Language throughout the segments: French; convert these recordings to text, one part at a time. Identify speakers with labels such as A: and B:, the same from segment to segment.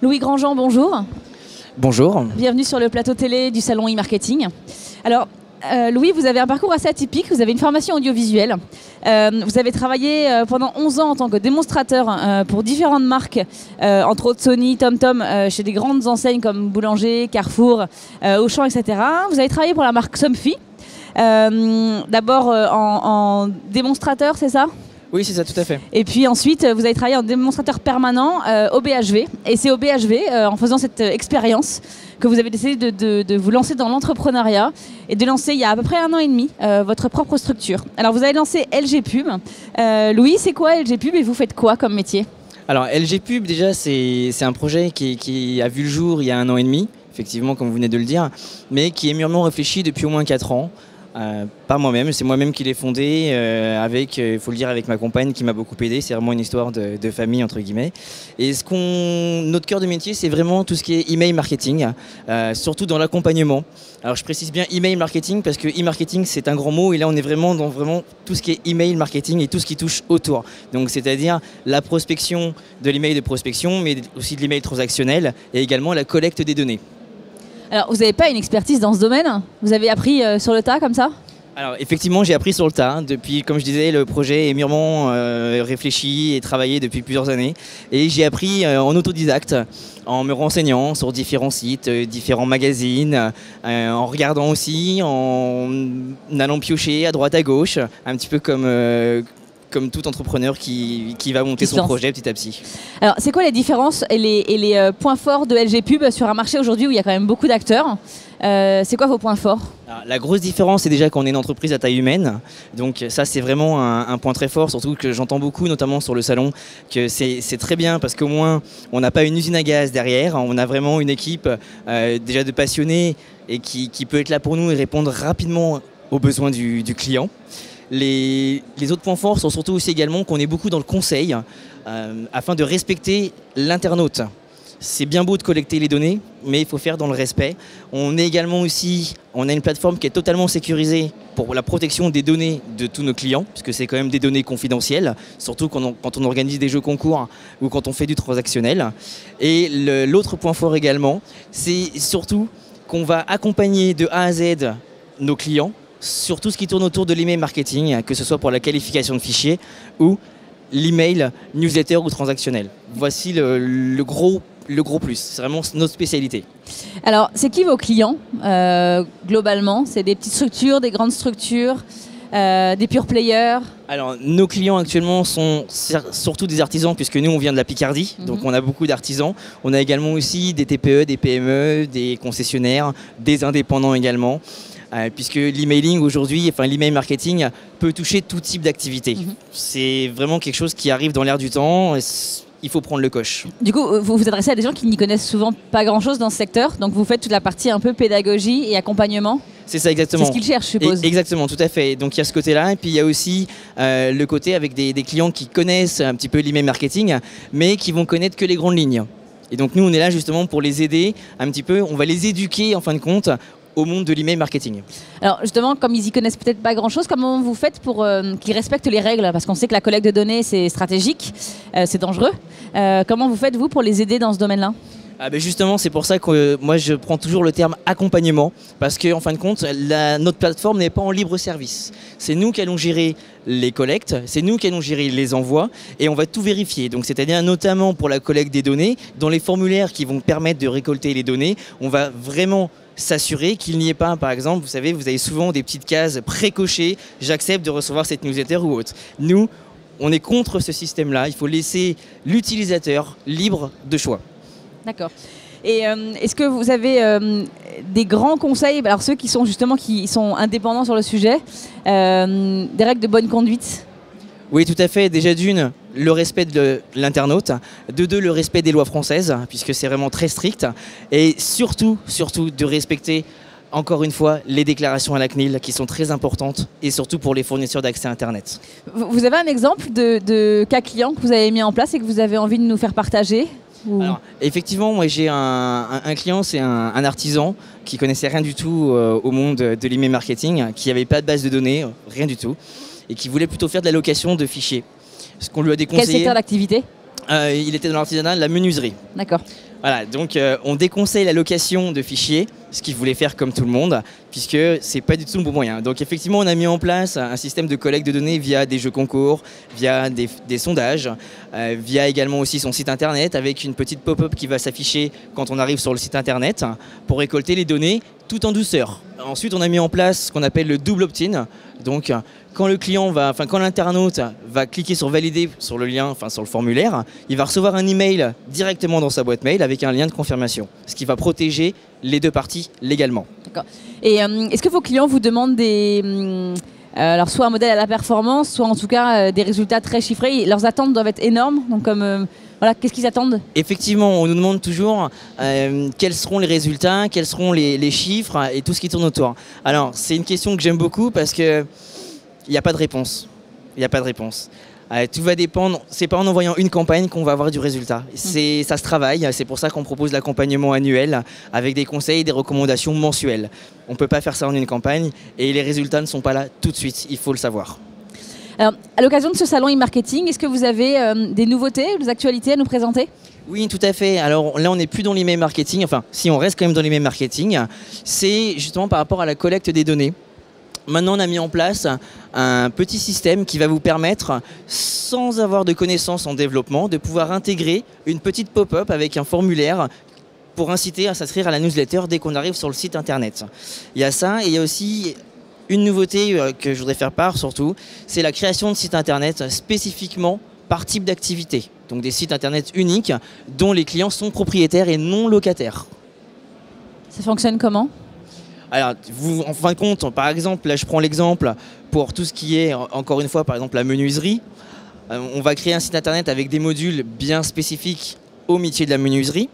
A: Louis Grandjean, bonjour.
B: Bonjour.
A: Bienvenue sur le plateau télé du salon e-marketing. Alors, Louis, vous avez un parcours assez atypique, vous avez une formation audiovisuelle. Vous avez travaillé pendant 11 ans en tant que démonstrateur pour différentes marques, entre autres Sony, TomTom, chez des grandes enseignes comme Boulanger, Carrefour, Auchan, etc. Vous avez travaillé pour la marque Somfy, d'abord en démonstrateur, c'est ça ?
B: Oui, c'est ça, tout à fait.
A: Et puis ensuite, vous avez travaillé en démonstrateur permanent au BHV. Et c'est au BHV, en faisant cette expérience, que vous avez décidé de vous lancer dans l'entrepreneuriat et de lancer, il y a à peu près 1 an et demi, votre propre structure. Alors, vous avez lancé LG Pub. Louis, c'est quoi LG Pub et vous faites quoi comme métier ?
B: Alors, LG Pub, déjà, c'est un projet qui a vu le jour il y a 1 an et demi, effectivement, comme vous venez de le dire, mais qui est mûrement réfléchi depuis au moins 4 ans. Par moi-même, c'est moi-même qui l'ai fondé avec, il faut le dire, avec ma compagne qui m'a beaucoup aidé. C'est vraiment une histoire de famille entre guillemets. Et notre cœur de métier, c'est vraiment tout ce qui est email marketing, surtout dans l'accompagnement. Alors je précise bien email marketing parce que e-marketing c'est un grand mot et là on est vraiment dans tout ce qui est email marketing et tout ce qui touche autour. Donc c'est-à-dire la prospection de l'email de prospection, mais aussi de l'email transactionnel et également la collecte des données.
A: Alors, vous n'avez pas une expertise dans ce domaine ? Vous avez appris sur le tas, comme ça ?
B: Alors, effectivement, j'ai appris sur le tas. Depuis, comme je disais, le projet est mûrement réfléchi et travaillé depuis plusieurs années. Et j'ai appris en autodidacte, en me renseignant sur différents sites, différents magazines, en regardant aussi, en allant piocher à droite à gauche, un petit peu comme tout entrepreneur qui va monter son projet petit à petit. Alors,
A: c'est quoi les différences et les points forts de LG Pub sur un marché aujourd'hui où il y a quand même beaucoup d'acteurs ? C'est quoi vos points forts ?
B: Alors, la grosse différence, c'est déjà qu'on est une entreprise à taille humaine. Donc ça, c'est vraiment un point très fort, surtout que j'entends beaucoup, notamment sur le salon, que c'est très bien parce qu'au moins, on n'a pas une usine à gaz derrière. On a vraiment une équipe déjà de passionnés et qui peut être là pour nous et répondre rapidement aux besoins du client. Les autres points forts sont surtout aussi également qu'on est beaucoup dans le conseil afin de respecter l'internaute. C'est bien beau de collecter les données, mais il faut faire dans le respect. On est également aussi, on a une plateforme qui est totalement sécurisée pour la protection des données de tous nos clients, puisque c'est quand même des données confidentielles, surtout quand on organise des jeux concours ou quand on fait du transactionnel. Et l'autre point fort également, c'est surtout qu'on va accompagner de A à Z nos clients sur tout ce qui tourne autour de l'email marketing, que ce soit pour la qualification de fichiers ou l'email newsletter ou transactionnel. Voici le gros plus, c'est vraiment notre spécialité.
A: Alors, c'est qui vos clients globalement ? C'est des petites structures, des grandes structures, des pure players ?
B: Alors, nos clients actuellement sont surtout des artisans, puisque nous, on vient de la Picardie, donc on a beaucoup d'artisans. On a également aussi des TPE, des PME, des concessionnaires, des indépendants également. Puisque l'emailing aujourd'hui, enfin l'email marketing peut toucher tout type d'activité. C'est vraiment quelque chose qui arrive dans l'air du temps. Il faut prendre le coche.
A: Du coup, vous vous adressez à des gens qui n'y connaissent souvent pas grand-chose dans ce secteur, donc vous faites toute la partie un peu pédagogie et accompagnement.
B: C'est ça, exactement.
A: C'est ce qu'ils cherchent, je suppose.
B: Exactement, tout à fait. Donc il y a ce côté-là, et puis il y a aussi le côté avec des clients qui connaissent un petit peu l'email marketing, mais qui vont connaître que les grandes lignes. Et donc nous, on est là justement pour les aider un petit peu, on va les éduquer en fin de compte au monde de l'email marketing. Alors
A: justement, comme ils y connaissent peut-être pas grand-chose, comment vous faites pour qu'ils respectent les règles ? Parce qu'on sait que la collecte de données, c'est stratégique, c'est dangereux. Comment vous faites, vous, pour les aider dans ce domaine-là ?
B: Justement, c'est pour ça que moi je prends toujours le terme accompagnement, parce qu'en fin de compte, notre plateforme n'est pas en libre service. C'est nous qui allons gérer les collectes, c'est nous qui allons gérer les envois et on va tout vérifier. Donc c'est-à-dire notamment pour la collecte des données, dans les formulaires qui vont permettre de récolter les données, on va vraiment s'assurer qu'il n'y ait pas, par exemple, vous savez, vous avez souvent des petites cases pré-cochées, j'accepte de recevoir cette newsletter ou autre. Nous, on est contre ce système-là, il faut laisser l'utilisateur libre de choix.
A: D'accord. Et est-ce que vous avez des grands conseils, alors ceux qui sont indépendants sur le sujet, des règles de bonne conduite ?
B: Oui, tout à fait. Déjà d'une, le respect de l'internaute. De deux, le respect des lois françaises, puisque c'est vraiment très strict. Et surtout, de respecter, encore une fois, les déclarations à la CNIL, qui sont très importantes, et surtout pour les fournisseurs d'accès Internet.
A: Vous avez un exemple de cas client que vous avez mis en place et que vous avez envie de nous faire partager ?
B: Alors, effectivement, moi j'ai un client, c'est un artisan qui connaissait rien du tout au monde de l'email marketing, qui n'avait pas de base de données, rien du tout, et qui voulait plutôt faire de la location de fichiers. Ce qu'on lui a déconseillé.
A: Quel secteur d'activité ?
B: Il était dans l'artisanat, la menuiserie.
A: D'accord.
B: Voilà, donc on déconseille la location de fichiers, ce qu'ils voulaient faire comme tout le monde, puisque c'est pas du tout le bon moyen. Donc effectivement, on a mis en place un système de collecte de données via des jeux concours, via des sondages, via également aussi son site internet, avec une petite pop-up qui va s'afficher quand on arrive sur le site internet, pour récolter les données tout en douceur. Ensuite, on a mis en place ce qu'on appelle le double opt-in. Donc, quand quand l'internaute va cliquer sur valider sur le lien, sur le formulaire, il va recevoir un email directement dans sa boîte mail avec un lien de confirmation, ce qui va protéger les deux parties légalement.
A: D'accord. Et est-ce que vos clients vous demandent alors soit un modèle à la performance, soit en tout cas des résultats très chiffrés? Leurs attentes doivent être énormes, donc voilà, qu'est-ce qu'ils attendent? Effectivement, on nous demande toujours quels seront les résultats, quels seront les chiffres et tout ce qui tourne autour. Alors, c'est une question que j'aime beaucoup parce qu'il n'y a pas de réponse. Il n'y a pas de réponse. Tout va dépendre, c'est pas en envoyant une campagne qu'on va avoir du résultat. Ça se travaille, c'est pour ça qu'on propose l'accompagnement annuel avec des conseils et des recommandations mensuelles. On ne peut pas faire ça en une campagne et les résultats ne sont pas là tout de suite, il faut le savoir. Alors, à l'occasion de ce salon e-marketing, est-ce que vous avez des nouveautés, des actualités à nous présenter? Oui, tout à fait. Alors là, on n'est plus dans l'email marketing, enfin, si on reste quand même dans l'email marketing, c'est justement par rapport à la collecte des données. Maintenant, on a mis en place un petit système qui va vous permettre, sans avoir de connaissances en développement, de pouvoir intégrer une petite pop-up avec un formulaire pour inciter à s'inscrire à la newsletter dès qu'on arrive sur le site internet. Il y a ça et il y a aussi une nouveauté que je voudrais faire part surtout, c'est la création de sites internet spécifiquement par type d'activité. Donc des sites internet uniques dont les clients sont propriétaires et non locataires. Ça fonctionne comment ? Alors, en fin de compte, par exemple, là je prends l'exemple pour tout ce qui est, encore une fois, par exemple la menuiserie. On va créer un site internet avec des modules bien spécifiques au métier de la menuiserie.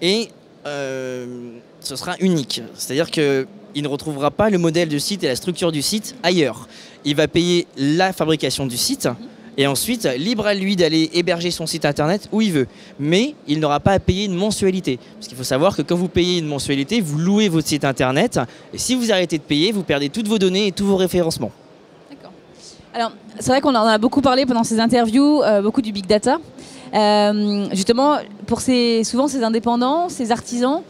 A: Et ce sera unique. C'est-à-dire qu'il ne retrouvera pas le modèle du site et la structure du site ailleurs. Il va payer la fabrication du site. Et ensuite, libre à lui d'aller héberger son site internet où il veut. Mais il n'aura pas à payer une mensualité. Parce qu'il faut savoir que quand vous payez une mensualité, vous louez votre site internet. Et si vous arrêtez de payer, vous perdez toutes vos données et tous vos référencements. D'accord. Alors, c'est vrai qu'on en a beaucoup parlé pendant ces interviews, beaucoup du big data. Justement, pour souvent ces indépendants, ces artisans,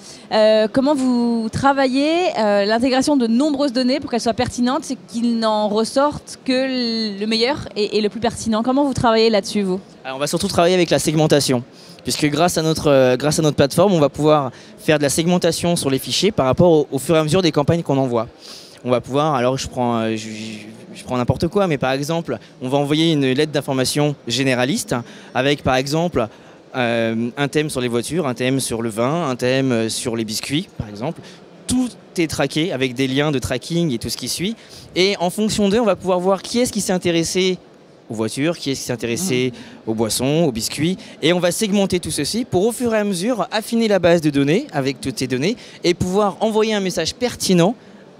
A: comment vous travaillez l'intégration de nombreuses données pour qu'elles soient pertinentes et qu'il n'en ressorte que le meilleur et le plus pertinent? Comment vous travaillez là-dessus, vous? Alors, on va surtout travailler avec la segmentation, puisque grâce à notre plateforme, on va pouvoir faire de la segmentation sur les fichiers par rapport au fur et à mesure des campagnes qu'on envoie. On va pouvoir, alors je prends n'importe quoi, mais par exemple, on va envoyer une lettre d'information généraliste avec par exemple un thème sur les voitures, un thème sur le vin, un thème sur les biscuits, par exemple. Tout est traqué avec des liens de tracking et tout ce qui suit. Et en fonction d'eux, on va pouvoir voir qui est-ce qui s'est intéressé aux voitures, qui est-ce qui s'est intéressé aux boissons, aux biscuits. Et on va segmenter tout ceci pour au fur et à mesure affiner la base de données avec toutes ces données et pouvoir envoyer un message pertinent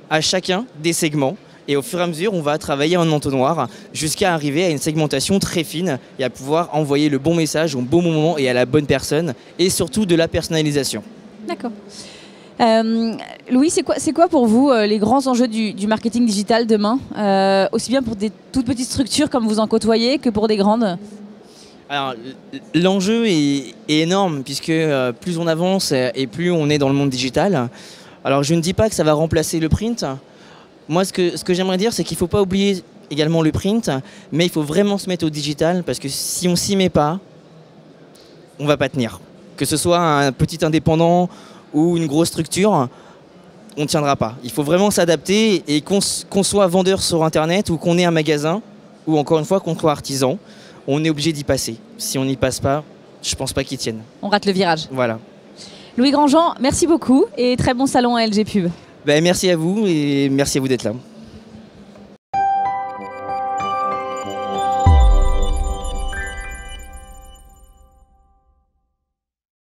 A: à chacun des segments. Et au fur et à mesure, on va travailler en entonnoir jusqu'à arriver à une segmentation très fine et à pouvoir envoyer le bon message au bon moment et à la bonne personne et surtout de la personnalisation. D'accord. Louis, c'est quoi pour vous les grands enjeux du marketing digital demain, aussi bien pour des toutes petites structures comme vous en côtoyez que pour des grandes? Alors, l'enjeu est énorme puisque plus on avance et plus on est dans le monde digital. Alors, je ne dis pas que ça va remplacer le print. Moi, ce que j'aimerais dire, c'est qu'il ne faut pas oublier également le print, mais il faut vraiment se mettre au digital parce que si on ne s'y met pas, on ne va pas tenir. Que ce soit un petit indépendant ou une grosse structure, on ne tiendra pas. Il faut vraiment s'adapter et qu'on soit vendeur sur Internet ou qu'on ait un magasin ou encore une fois qu'on soit artisan, on est obligé d'y passer. Si on n'y passe pas, je ne pense pas qu'ils tiennent. On rate le virage. Voilà. Louis Grandjean, merci beaucoup et très bon salon à LG Pub. Ben, merci à vous et merci à vous d'être là.